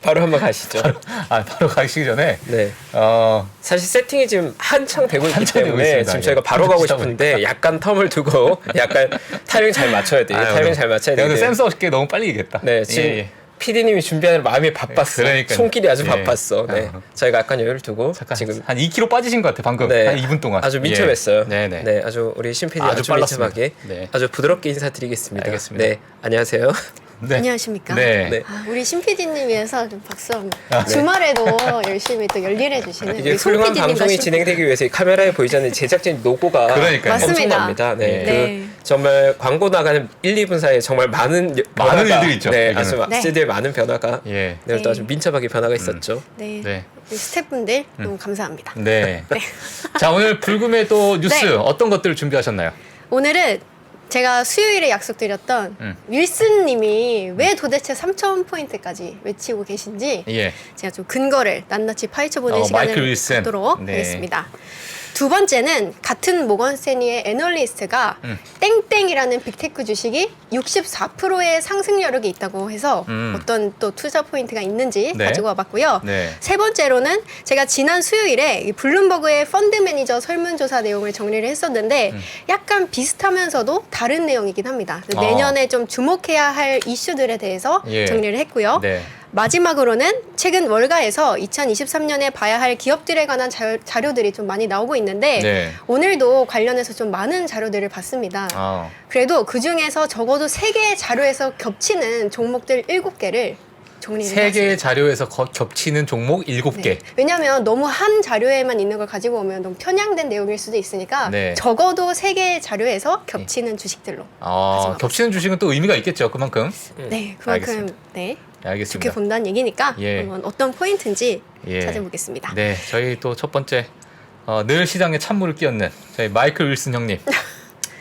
바로 한번 가시죠. 바로 가시기 전에 네. 사실 세팅이 지금 한창 되고 있기 한창 되고 때문에 있습니다. 지금 예. 저희가 바로 가고 보니까. 싶은데 약간 텀을 두고 약간 타이밍 잘 맞춰야 돼요. 타이밍 잘 맞춰야 돼요. 오늘 센스 없게 너무 빨리 얘기했다. 네, 지금 PD님이 준비하는 마음이 바빴어. 그러니까요. 손길이 아주 예. 바빴어. 네. 저희가 약간 여유를 두고 잠깐 지금 한 2kg 빠지신 것 같아 방금. 네, 한 2분 동안. 아주 민첩했어요. 예. 네네. 네, 아주 우리 신 PD 아주 아주 빨랐습니다. 민첩하게 네. 아주 부드럽게 인사드리겠습니다. 알겠습니다. 네, 안녕하세요. 네. 안녕하십니까. 네. 네. 우리 신 PD님 위해서 좀 박수 한번. 네. 주말에도 열심히 또 열일해 주시는 이게 우리 송 훌륭한 PD님과 방송이 진행되기 위해서 이 카메라에 보이지 않는 제작진 노고가 그러니까요. 맞습니다. 엄청납니다. 네. 네. 정말 광고 나가는 1, 2분 사이에 정말 많은 일들이 있죠. 네, 여기는. 아주 네. 스튜디오에 많은 변화가 예. 네, 또 네. 아주 민첩하게 변화가 있었죠. 네. 네. 우리 스태프분들 너무 감사합니다. 네. 자 오늘 불금의 또 뉴스 네. 어떤 것들을 준비하셨나요? 오늘은 제가 수요일에 약속드렸던 윌슨님이 왜 도대체 3,000포인트까지 외치고 계신지 예. 제가 좀 근거를 낱낱이 파헤쳐보는 시간을 마이클 윌슨. 갖도록 네. 하겠습니다. 두 번째는 같은 모건스탠리의 애널리스트가 땡땡이라는 빅테크 주식이 64%의 상승 여력이 있다고 해서 어떤 또 투자 포인트가 있는지 네. 가지고 와봤고요. 네. 세 번째로는 제가 지난 수요일에 이 블룸버그의 펀드 매니저 설문조사 내용을 정리를 했었는데 약간 비슷하면서도 다른 내용이긴 합니다. 내년에 좀 주목해야 할 이슈들에 대해서 예. 정리를 했고요. 네. 마지막으로는 최근 월가에서 2023년에 봐야 할 기업들에 관한 자료들이 좀 많이 나오고 있는데 네. 오늘도 관련해서 좀 많은 자료들을 봤습니다. 아. 그래도 그중에서 적어도 3개의 자료에서 겹치는 종목들 7개를 정리를 세 개의 해봤습니다. 자료에서 겹치는 종목 7개. 네. 왜냐하면 너무 한 자료에만 있는 걸 가지고 오면 너무 편향된 내용일 수도 있으니까 네. 적어도 3개의 자료에서 겹치는 주식들로 가져와 겹치는 주식은 또 의미가 있겠죠. 그만큼. 네, 그만큼 알겠습니다. 네, 알겠습니다. 좋게 본다는 얘기니까 예. 한번 어떤 포인트인지 예. 찾아보겠습니다. 네, 저희 또 첫 번째 늘 시장에 찬물을 끼얹는 저희 마이클 윌슨 형님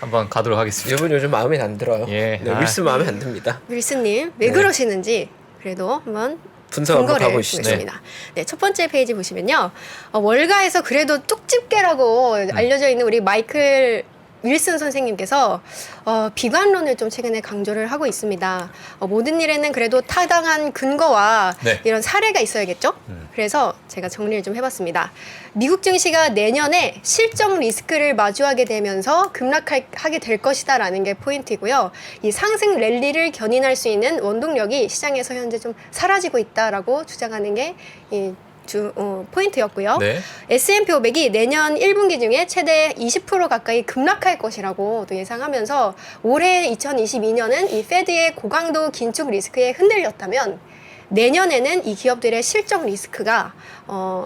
한번 가도록 하겠습니다. 이분 요즘 마음에 안 들어요. 예. 네, 윌슨 마음에 안 듭니다. 윌슨님 왜 네. 그러시는지 그래도 한번 분석 한번 근거를 가보시죠. 보겠습니다. 네, 첫 번째 페이지 보시면요. 월가에서 그래도 쪽집게라고 알려져 있는 우리 마이클 윌슨 선생님께서 비관론을 좀 최근에 강조를 하고 있습니다. 모든 일에는 그래도 타당한 근거와 네. 이런 사례가 있어야겠죠? 그래서 제가 정리를 좀 해봤습니다. 미국 증시가 내년에 실적 리스크를 마주하게 되면서 급락하게 될 것이다라는 게 포인트이고요. 이 상승 랠리를 견인할 수 있는 원동력이 시장에서 현재 좀 사라지고 있다라고 주장하는 게 이 포인트였고요. 네. S&P 500이 내년 1분기 중에 최대 20% 가까이 급락할 것이라고 또 예상하면서 올해 2022년은 이 페드의 고강도 긴축 리스크에 흔들렸다면 내년에는 이 기업들의 실적 리스크가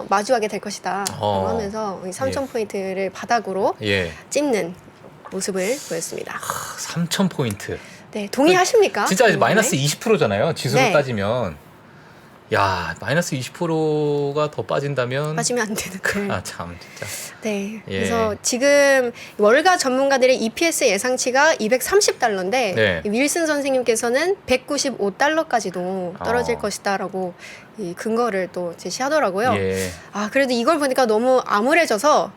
마주하게 될 것이다 라고 하면서 3,000포인트를 바닥으로 예. 찝는 모습을 보였습니다. 3,000포인트. 네, 동의하십니까? 진짜 이 부분에? 마이너스 20%잖아요. 지수로 네. 따지면. 야, 마이너스 20%가 더 빠진다면 빠지면 안 되는데. 아, 참 진짜. 네. 예. 그래서 지금 월가 전문가들의 EPS 예상치가 230달러인데 네. 윌슨 선생님께서는 195달러까지도 떨어질 아. 것이다라고 이 근거를 또 제시하더라고요. 예. 아, 그래도 이걸 보니까 너무 암울해져서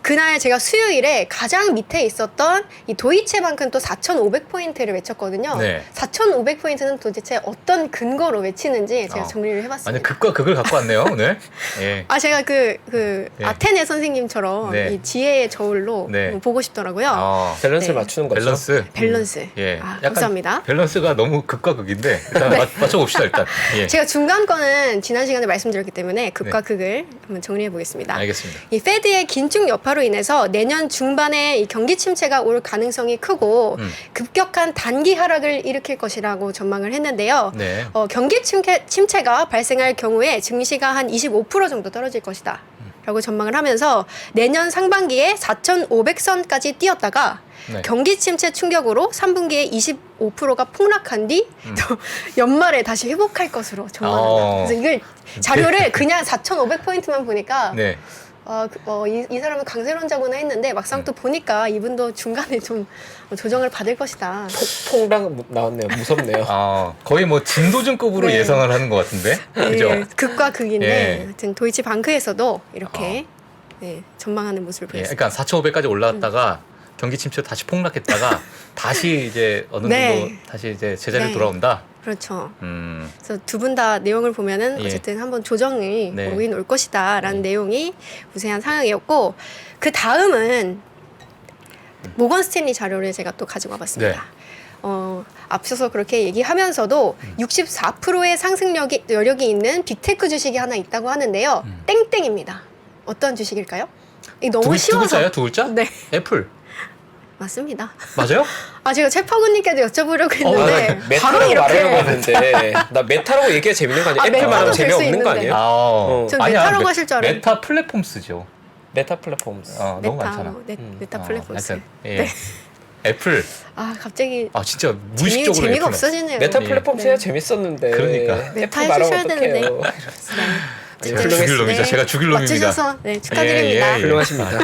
그날 제가 수요일에 가장 밑에 있었던 이 도이체방크는 또 4,500포인트를 외쳤거든요. 네. 4,500포인트는 도대체 어떤 근거로 외치는지 제가 정리를 해봤습니다. 완전 극과 극을 갖고 왔네요, 오늘. 예. 아, 제가 그 네. 아테네 선생님처럼 네. 이 지혜의 저울로 네. 보고 싶더라고요. 밸런스를 네. 맞추는 거죠. 밸런스. 밸런스. 예. 아, 약간 감사합니다. 밸런스가 너무 극과 극인데 일단 맞춰봅시다 일단. 예. 제가 중간 거는 지난 시간에 말씀드렸기 때문에 극과 극을 한번 정리해 보겠습니다. 알겠습니다. 이 페드의 긴축 여파로 인해서 내년 중반에 이 경기 침체가 올 가능성이 크고 급격한 단기 하락을 일으킬 것이라고 전망을 했는데요. 네. 경기 침체가 발생할 경우에 증시가 한 25% 정도 떨어질 것이다. 라고 전망을 하면서 내년 상반기에 4,500선까지 뛰었다가 네. 경기 침체 충격으로 3분기에 25%가 폭락한 뒤 또 연말에 다시 회복할 것으로 전망합니다. 그래서 이걸 자료를 그냥 4,500포인트만 보니까 네. 이 사람은 강세론자구나 했는데 막상 또 보니까 이분도 중간에 좀 조정을 받을 것이다. 폭락 나왔네요. 무섭네요. 거의 뭐 진도준급으로 네. 예상을 하는 것 같은데. 그죠? 네, 극과 극인데 예. 하여튼 도이치방크에서도 이렇게 네, 전망하는 모습을 예, 보였습니다. 그러니까 4,500까지 올라왔다가 경기 침체 다시 폭락했다가 다시 이제 어느 정도 네. 다시 이제 제자리로 네. 돌아온다. 그렇죠. 음. 그래서 두 분 다 내용을 보면은 예. 어쨌든 한번 조정이 네. 오긴 올 것이다라는 내용이 우세한 상황이었고 그 다음은 모건 스탠리 자료를 제가 또 가지고 와봤습니다. 네. 앞서서 그렇게 얘기하면서도 64%의 여력이 있는 빅테크 주식이 하나 있다고 하는데요. 땡땡입니다. 어떤 주식일까요? 이 너무 두 쉬워서. 글자예요? 두 글자? 네, 애플. 맞습니다. 맞아요? 아 제가 최파군님께도 여쭤보려고 했는데 바로 메타라고 이렇게. 말하려고 했는데 나 메타라고 얘기가 재밌는 거 아니야? 아, 애플 말하면 메타도 될수 재미없는 거 있는데. 아니에요? 전 메타라고 하실 줄 알았는데. 메타 플랫폼스죠. 메타 플랫폼. 너무 많잖아. 메타 플랫폼스. 하여튼, 예. 애플. 아 갑자기 진짜 무의식적으로 재미가 애플 없어지네요. 메타 네. 플랫폼 해야 재밌었는데. 그러니까. 메타 애플 말하면 해주셔야 되는데. 어떡해요. 제가 죽일 놈이죠. 제가 죽일 놈입니다. 맞추셔서 네, 축하드립니다. 예. 훌륭하십니다.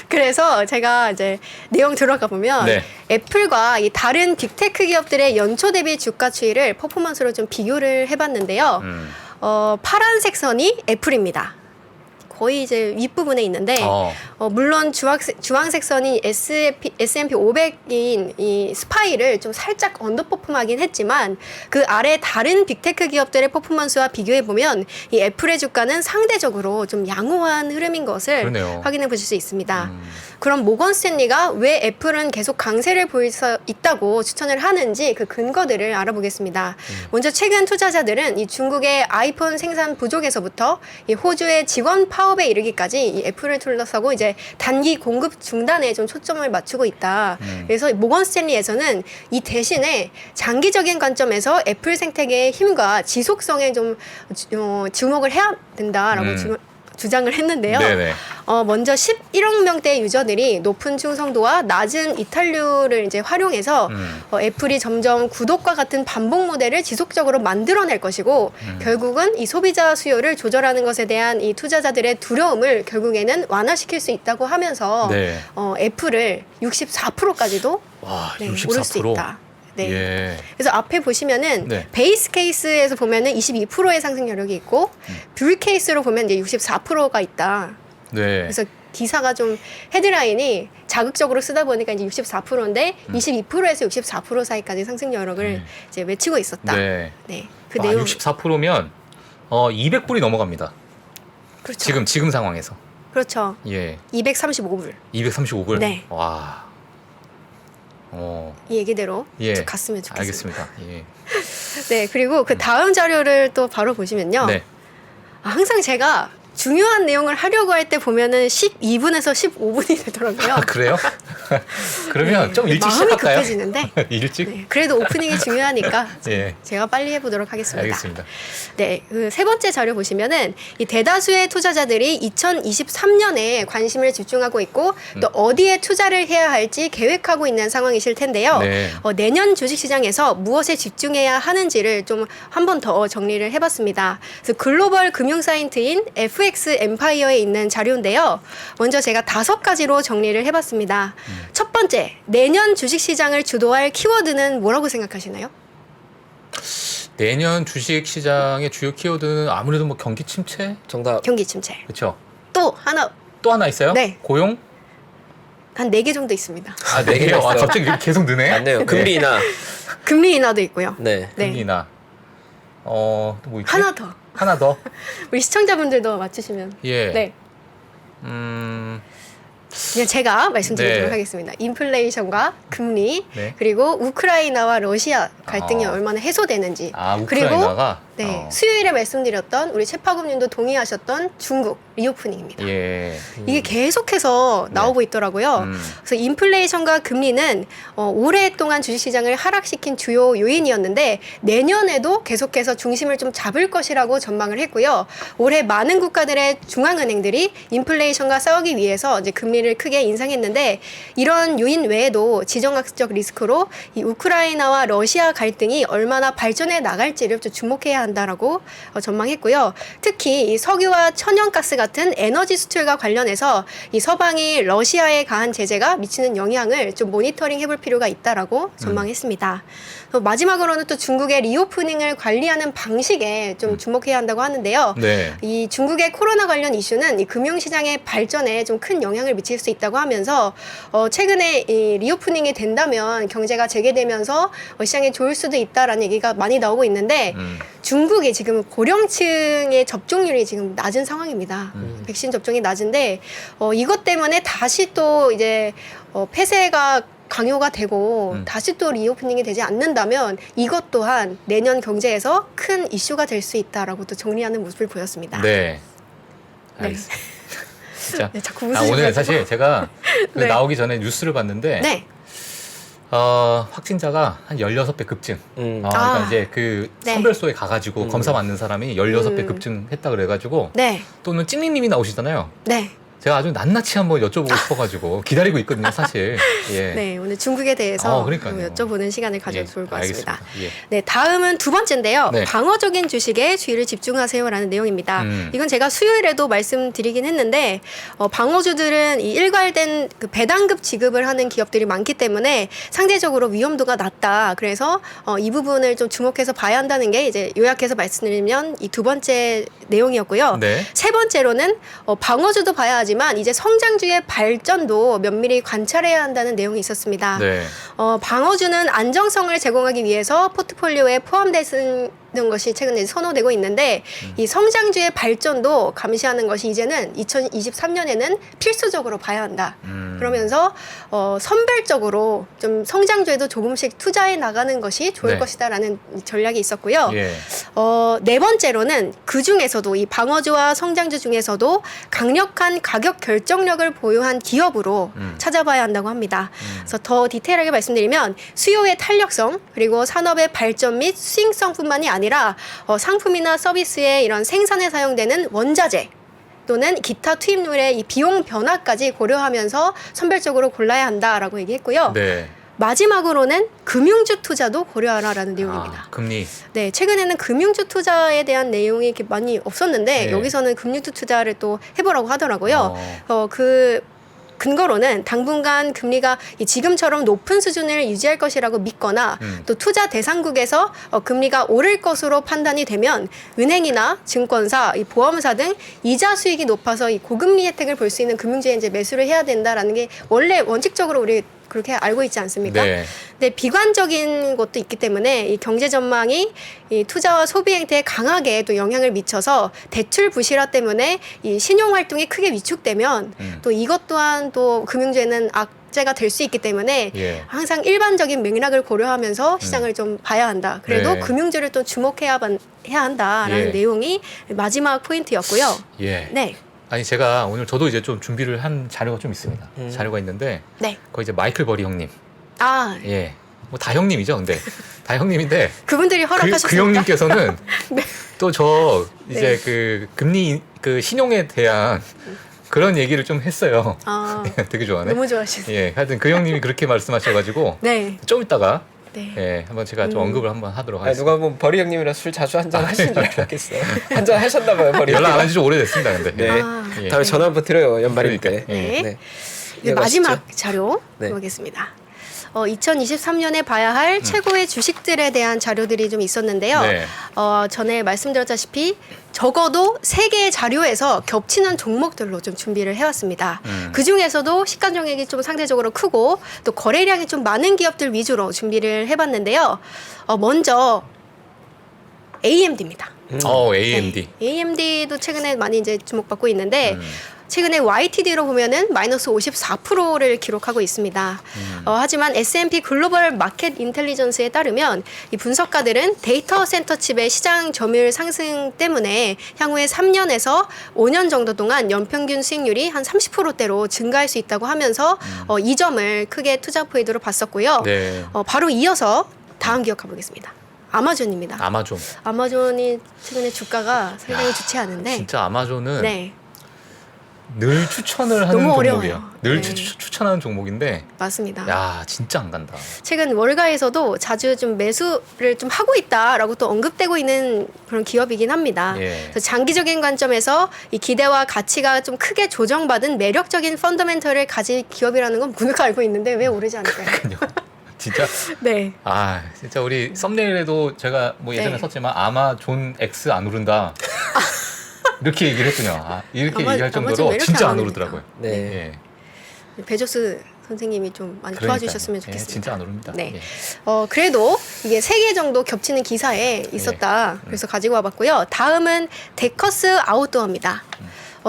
그래서 제가 이제 내용 들어가 보면 네. 애플과 이 다른 빅테크 기업들의 연초 대비 주가 추이를 퍼포먼스로 좀 비교를 해봤는데요. 파란색 선이 애플입니다. 거의 이제 윗부분에 있는데 물론 주황색 선이 S&P 500인 이 스파이를 좀 살짝 언더퍼폼하긴 했지만 그 아래 다른 빅테크 기업들의 퍼포먼스와 비교해 보면 이 애플의 주가는 상대적으로 좀 양호한 흐름인 것을 그러네요. 확인해 보실 수 있습니다. 그럼 모건 스탠리가 왜 애플은 계속 강세를 보일 수 있다고 추천을 하는지 그 근거들을 알아보겠습니다. 먼저 최근 투자자들은 이 중국의 아이폰 생산 부족에서부터 이 호주의 직원 파업에 이르기까지 이 애플을 둘러싸고 이제 단기 공급 중단에 좀 초점을 맞추고 있다. 그래서 모건 스탠리에서는 이 대신에 장기적인 관점에서 애플 생태계의 힘과 지속성에 좀 주목을 해야 된다라고 주장을 했는데요. 네네. 먼저 11억 명대의 유저들이 높은 충성도와 낮은 이탈률을 이제 활용해서 애플이 점점 구독과 같은 반복 모델을 지속적으로 만들어낼 것이고 결국은 이 소비자 수요를 조절하는 것에 대한 이 투자자들의 두려움을 결국에는 완화시킬 수 있다고 하면서 네. 애플을 64%까지도 와, 네, 64%. 오를 수 있다. 네. 예. 그래서 앞에 보시면은 네. 베이스 케이스에서 보면은 22%의 상승 여력이 있고 뷰 케이스로 보면 이제 64%가 있다. 네. 그래서 기사가 좀 헤드라인이 자극적으로 쓰다 보니까 이제 64%인데 22%에서 64% 사이까지 상승 여력을 이제 외치고 있었다. 네. 네. 그 내용 64%면 200불이 넘어갑니다. 그렇죠. 지금 상황에서. 그렇죠. 예. 235불. 235불. 네. 와. 이 얘기대로 예. 쭉 갔으면 좋겠습니다. 알겠습니다. 예. 네. 그리고 그 다음 자료를 또 바로 보시면요. 네. 항상 제가 중요한 내용을 하려고 할 때 보면은 12분에서 15분이 되더라고요. 그래요? 그러면 네, 좀 일찍 마음이 시작할까요? 급해지는데 일찍? 네, 그래도 오프닝이 중요하니까 예. 제가 빨리 해보도록 하겠습니다. 알겠습니다. 네, 그 세 번째 자료 보시면은 이 대다수의 투자자들이 2023년에 관심을 집중하고 있고 또 어디에 투자를 해야 할지 계획하고 있는 상황이실 텐데요. 네. 내년 주식시장에서 무엇에 집중해야 하는지를 좀 한 번 더 정리를 해봤습니다. 그래서 글로벌 금융 사이트인 FX 엠파이어에 있는 자료인데요. 먼저 제가 5가지로 정리를 해봤습니다. 첫 번째, 내년 주식시장을 주도할 키워드는 뭐라고 생각하시나요? 내년 주식 시장의 주요 키워드는 아무래도 뭐 경기 침체? 정답. 경기 침체. 그렇죠. 또 하나, 또 하나 있어요? 네. 고용? 한 4개 정도 있습니다. 네 개요? 있어요. 갑자기 계속 느네? 맞네요. 금리 인하. 금리 인하도 있고요. 네. 네. 금리나. 또 뭐 있지? 하나 더. 하나 더. 우리 시청자분들도 맞추시면. 예. 네. 그냥 제가 말씀드리도록 네. 하겠습니다. 인플레이션과 금리, 네. 그리고 우크라이나와 러시아 갈등이 아. 얼마나 해소되는지, 우크라이나가? 그리고 네, 수요일에 말씀드렸던 우리 최파금님도 동의하셨던 중국 리오프닝입니다. 예. 이게 계속해서 나오고 있더라고요. 그래서 인플레이션과 금리는 오랫동안 주식시장을 하락시킨 주요 요인이었는데 내년에도 계속해서 중심을 좀 잡을 것이라고 전망을 했고요. 올해 많은 국가들의 중앙은행들이 인플레이션과 싸우기 위해서 이제 금리를 크게 인상했는데 이런 요인 외에도 지정학적 리스크로 이 우크라이나와 러시아 갈등이 얼마나 발전해 나갈지를 좀 주목해야 해야 한다라고 전망했고요. 특히 이 석유와 천연가스 같은 에너지 수출과 관련해서 이 서방이 러시아에 가한 제재가 미치는 영향을 좀 모니터링 해볼 필요가 있다라고 전망했습니다. 마지막으로는 또 중국의 리오프닝을 관리하는 방식에 좀 주목해야 한다고 하는데요. 네. 이 중국의 코로나 관련 이슈는 이 금융시장의 발전에 좀 큰 영향을 미칠 수 있다고 하면서 최근에 이 리오프닝이 된다면 경제가 재개되면서 시장에 좋을 수도 있다라는 얘기가 많이 나오고 있는데 중국이 지금 고령층의 접종률이 지금 낮은 상황입니다. 백신 접종이 낮은데 이것 때문에 다시 또 이제 폐쇄가 강요가 되고 다시 또 리오프닝이 되지 않는다면 이것 또한 내년 경제에서 큰 이슈가 될 수 있다라고 또 정리하는 모습을 보였습니다. 네. 알겠습니다. 진짜. 네, 자꾸 오늘 웃으시고. 사실 제가 그 네. 나오기 전에 뉴스를 봤는데 네. 확진자가 한 16배 급증. 그러니까 아. 이제 그 네. 선별소에 가가지고 검사 받는 사람이 16배 급증했다 그래가지고 네. 또는 찡님님이 나오시잖아요. 네. 제가 아주 낱낱이 한번 여쭤보고 싶어가지고 기다리고 있거든요, 사실. 예. 네, 오늘 중국에 대해서 그러니까요. 좀 여쭤보는 시간을 가져도 예, 좋을 것 같습니다. 알겠습니다. 예. 네, 다음은 두 번째인데요. 네. 방어적인 주식에 주의를 집중하세요라는 내용입니다. 이건 제가 수요일에도 말씀드리긴 했는데 방어주들은 이 일괄된 그 배당급 지급을 하는 기업들이 많기 때문에 상대적으로 위험도가 낮다. 그래서 이 부분을 좀 주목해서 봐야 한다는 게 이제 요약해서 말씀드리면 이 두 번째 내용이었고요. 네. 세 번째로는 방어주도 봐야 하지만 이제 성장주의 발전도 면밀히 관찰해야 한다는 내용이 있었습니다. 네. 방어주는 안정성을 제공하기 위해서 포트폴리오에 포함되는 것이 최근에 선호되고 있는데 이 성장주의 발전도 감시하는 것이 이제는 2023년에는 필수적으로 봐야 한다. 그러면서 선별적으로 좀 성장주에도 조금씩 투자해 나가는 것이 좋을 네. 것이다라는 전략이 있었고요. 예. 네 번째로는 그 중에서도 이 방어주와 성장주 중에서도 강력한 가격 결정력을 보유한 기업으로 찾아봐야 한다고 합니다. 그래서 더 디테일하게 말씀드리면 수요의 탄력성 그리고 산업의 발전 및 수익성뿐만이 아니라 상품이나 서비스의 이런 생산에 사용되는 원자재 또는 기타 투입률의 이 비용 변화까지 고려하면서 선별적으로 골라야 한다라고 얘기했고요. 네. 마지막으로는 금융주 투자도 고려하라라는 내용입니다. 금리. 네, 최근에는 금융주 투자에 대한 내용이 이렇게 많이 없었는데 네. 여기서는 금융주 투자를 또 해보라고 하더라고요. 그 근거로는 당분간 금리가 지금처럼 높은 수준을 유지할 것이라고 믿거나 또 투자 대상국에서 금리가 오를 것으로 판단이 되면 은행이나 증권사, 이 보험사 등 이자 수익이 높아서 이 고금리 혜택을 볼 수 있는 금융주에 이제 매수를 해야 된다라는 게 원래 원칙적으로 우리 그렇게 알고 있지 않습니까? 네. 근데 비관적인 것도 있기 때문에 이 경제 전망이 이 투자와 소비 행태에 강하게 또 영향을 미쳐서 대출 부실화 때문에 이 신용 활동이 크게 위축되면 또 이것 또한 또 금융주에는 악재가 될 수 있기 때문에 예. 항상 일반적인 맥락을 고려하면서 시장을 좀 봐야 한다. 그래도 네. 금융주를 또 주목해야 한다라는 예. 내용이 마지막 포인트였고요. 예. 네, 아니 제가 오늘 저도 이제 좀 준비를 한 자료가 좀 있습니다. 자료가 있는데 네. 거의 이제 마이클 버리 형님. 아, 예. 뭐 다 형님이죠, 근데 다 형님인데 그분들이 허락하셨습니까? 그 형님께서는 네. 또 저 이제 네. 그 금리 그 신용에 대한 그런 얘기를 좀 했어요. 아, 되게 좋아하네. 너무 좋아하시네요. 예. 하여튼 그 형님이 그렇게 말씀하셔가지고 네, 좀 이따가 네. 예 한번 제가 좀 언급을 한번 하도록 아니, 하겠습니다. 누가 뭐 버리 형님이랑 술 자주 한잔 하신 줄 알았겠어. 한잔 하셨나봐요 버리. 연락 안 한 지 좀 오래됐습니다, 근데. 네. 아. 예. 다음에 전화 한번 드려요 연말일 그러니까. 때. 네. 네. 이제 이어가시죠. 마지막 자료 네. 보겠습니다. 2023년에 봐야 할 최고의 주식들에 대한 자료들이 좀 있었는데요. 네. 전에 말씀드렸다시피 적어도 3개의 자료에서 겹치는 종목들로 좀 준비를 해왔습니다. 그 중에서도 시가총액이 좀 상대적으로 크고 또 거래량이 좀 많은 기업들 위주로 준비를 해봤는데요. 먼저 AMD입니다. AMD. 네, AMD도 최근에 많이 이제 주목받고 있는데 최근에 YTD로 보면은 마이너스 54%를 기록하고 있습니다. 하지만 S&P 글로벌 마켓 인텔리전스에 따르면 이 분석가들은 데이터 센터 칩의 시장 점유율 상승 때문에 향후에 3년에서 5년 정도 동안 연평균 수익률이 한 30%대로 증가할 수 있다고 하면서 이 점을 크게 투자 포인트로 봤었고요. 네. 바로 이어서 다음 기업 가보겠습니다. 아마존입니다. 아마존. 아마존이 최근에 주가가 상당히 좋지 않은데 진짜 아마존은 네. 늘 추천을 하는 너무 종목이에요. 어려워요. 늘 네. 추천하는 종목인데 맞습니다. 야 진짜 안 간다. 최근 월가에서도 자주 좀 매수를 좀 하고 있다라고 또 언급되고 있는 그런 기업이긴 합니다. 예. 그래서 장기적인 관점에서 이 기대와 가치가 좀 크게 조정받은 매력적인 펀더멘털을 가진 기업이라는 건 누가 알고 있는데 왜 오르지 않을까요? 진짜 네. 아 진짜 우리 썸네일에도 제가 뭐 예전에 네. 썼지만 아마 존 X 안 오른다 이렇게 얘기를 했군요. 이렇게 아마- 얘기할 아마 좀 정도로 이렇게 진짜 안 안 오릅니다. 오르더라고요. 네. 예. 베조스 선생님이 좀 많이 그러니까요. 도와주셨으면 예, 좋겠습니다. 진짜 안 오릅니다. 네. 예. 그래도 이게 3개 정도 겹치는 기사에 있었다. 그래서 가지고 와봤고요. 다음은 데커스 아웃도어입니다.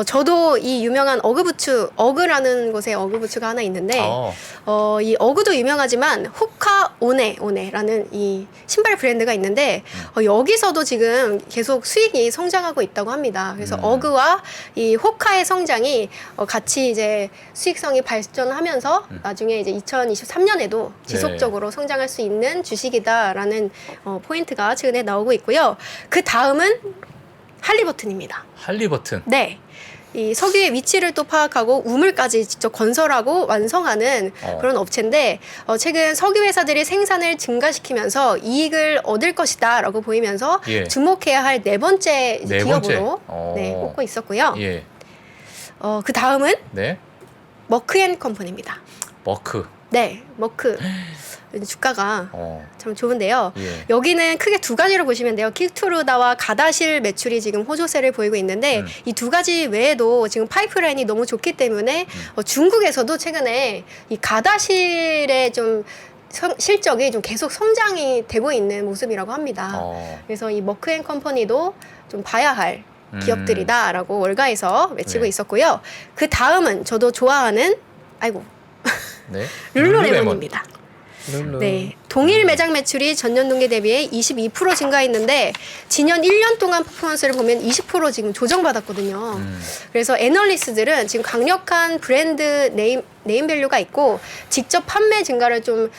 저도 이 유명한 어그라는 곳에 어그부츠가 하나 있는데, 이 어그도 유명하지만 호카 오네라는 이 신발 브랜드가 있는데, 여기서도 지금 계속 수익이 성장하고 있다고 합니다. 그래서 어그와 이 호카의 성장이 같이 이제 수익성이 발전하면서 나중에 이제 2023년에도 지속적으로 성장할 수 있는 주식이다라는 포인트가 최근에 나오고 있고요. 그 다음은 할리버튼입니다. 할리버튼. 네. 이 석유의 위치를 또 파악하고 우물까지 직접 건설하고 완성하는 그런 업체인데 최근 석유 회사들이 생산을 증가시키면서 이익을 얻을 것이다라고 보이면서 예. 주목해야 할 네 번째 이제 네 번째. 기업으로 네, 꼽고 있었고요. 예. 그 다음은 네. 머크앤컴퍼니입니다. 머크. 네, 머크 주가가 어. 참 좋은데요. 예. 여기는 크게 두 가지로 보시면 돼요. 킬투르다와 가다실 매출이 지금 호조세를 보이고 있는데 이 두 가지 외에도 지금 파이프라인이 너무 좋기 때문에 중국에서도 최근에 이 가다실의 좀 실적이 좀 계속 성장이 되고 있는 모습이라고 합니다. 그래서 이 머크앤컴퍼니도 좀 봐야 할 기업들이다라고 월가에서 외치고 네. 있었고요. 그 다음은 저도 좋아하는 네. 룰루레몬입니다. 네, 동일 매장 매출이 전년 동기 대비해 22% 증가했는데 지난 1년 동안 퍼포먼스를 보면 20% 지금 조정받았거든요. 그래서 애널리스트들은 지금 강력한 브랜드 네임밸류가 있고 직접 판매 증가를 좀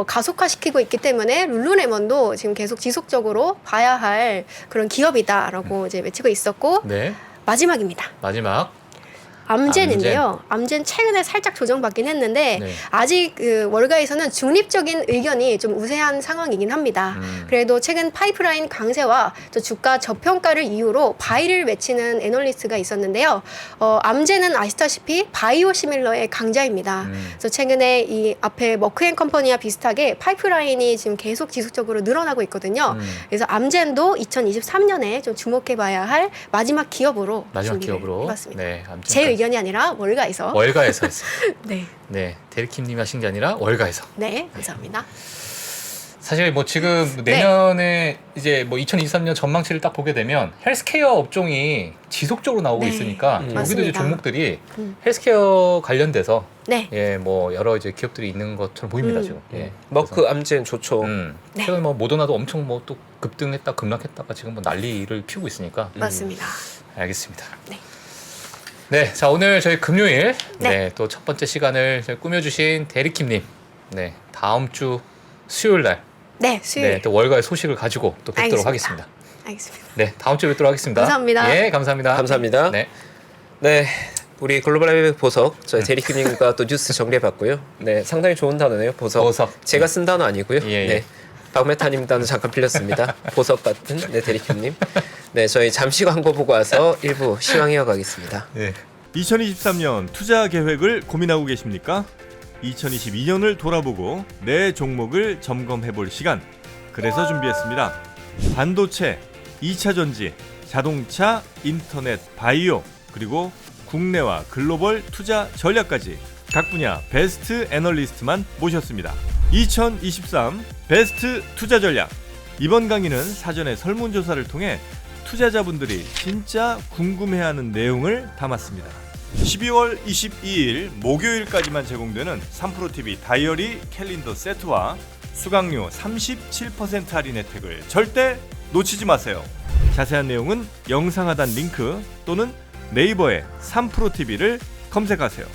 가속화시키고 있기 때문에 룰루레몬도 지금 계속 지속적으로 봐야 할 그런 기업이다라고 이제 외치고 있었고 네. 마지막입니다. 마지막. 암젠인데요. 암젠 최근에 살짝 조정받긴 했는데 네. 아직 그 월가에서는 중립적인 의견이 좀 우세한 상황이긴 합니다. 그래도 최근 파이프라인 강세와 또 주가 저평가를 이유로 바이를 외치는 애널리스트가 있었는데요. 암젠은 아시다시피 바이오 시밀러의 강자입니다. 그래서 최근에 이 앞에 머크앤컴퍼니와 비슷하게 파이프라인이 지금 계속 지속적으로 늘어나고 있거든요. 그래서 암젠도 2023년에 좀 주목해봐야 할 마지막 기업으로 마지막 준비를 기업으로. 해봤습니다. 네. 제 의견이 아니라 월가에서. 월가에서 했어요. 네, 네. 데리킴님이 하신 게 아니라 월가에서. 네, 감사합니다. 사실 뭐 지금 내년에 이제 뭐 2023년 전망치를 딱 보게 되면 헬스케어 업종이 지속적으로 나오고 네, 있으니까 여기도 이제 맞습니다. 종목들이 음. 헬스케어 관련돼서 네, 예 뭐 여러 이제 기업들이 있는 것처럼 보입니다 지금. 예. 머크 암젠 좋죠. 네. 최근 뭐 모더나도 엄청 뭐 또 급등했다 급락했다가 지금 뭐 난리를 피우고 있으니까. 맞습니다. 알겠습니다. 네. 네, 자 오늘 저희 금요일 네. 또 첫 번째 시간을 저희 꾸며주신 데리킴님, 네 다음 주 수요일 날, 네, 수요일. 네 또 월가의 소식을 가지고 또 뵙도록 알겠습니다. 하겠습니다. 알겠습니다. 네, 다음 주에 뵙도록 하겠습니다. 감사합니다. 예, 감사합니다. 감사합니다. 네, 네, 우리 글로벌 라이브 보석 저희 데리킴님과 또 뉴스 정리해봤고요. 네, 상당히 좋은 단어네요. 보석. 보석. 제가 쓴 단어 아니고요. 예, 예. 네, 박메타님 단어 잠깐 빌렸습니다. 보석 같은 네 데리킴님. 네, 저희 잠시 광고 보고 와서 일부 시황 이어가겠습니다. 네. 2023년 투자 계획을 고민하고 계십니까? 2022년을 돌아보고 내 종목을 점검해 볼 시간. 그래서 준비했습니다. 반도체, 2차 전지, 자동차, 인터넷, 바이오, 그리고 국내와 글로벌 투자 전략까지 각 분야 베스트 애널리스트만 모셨습니다. 2023 베스트 투자 전략. 이번 강의는 사전에 설문조사를 통해 투자자분들이 진짜 궁금해하는 내용을 담았습니다. 12월 22일 목요일까지만 제공되는 3프로TV 다이어리 캘린더 세트와 수강료 37% 할인 혜택을 절대 놓치지 마세요. 자세한 내용은 영상 하단 링크 또는 네이버에 3프로TV를 검색하세요.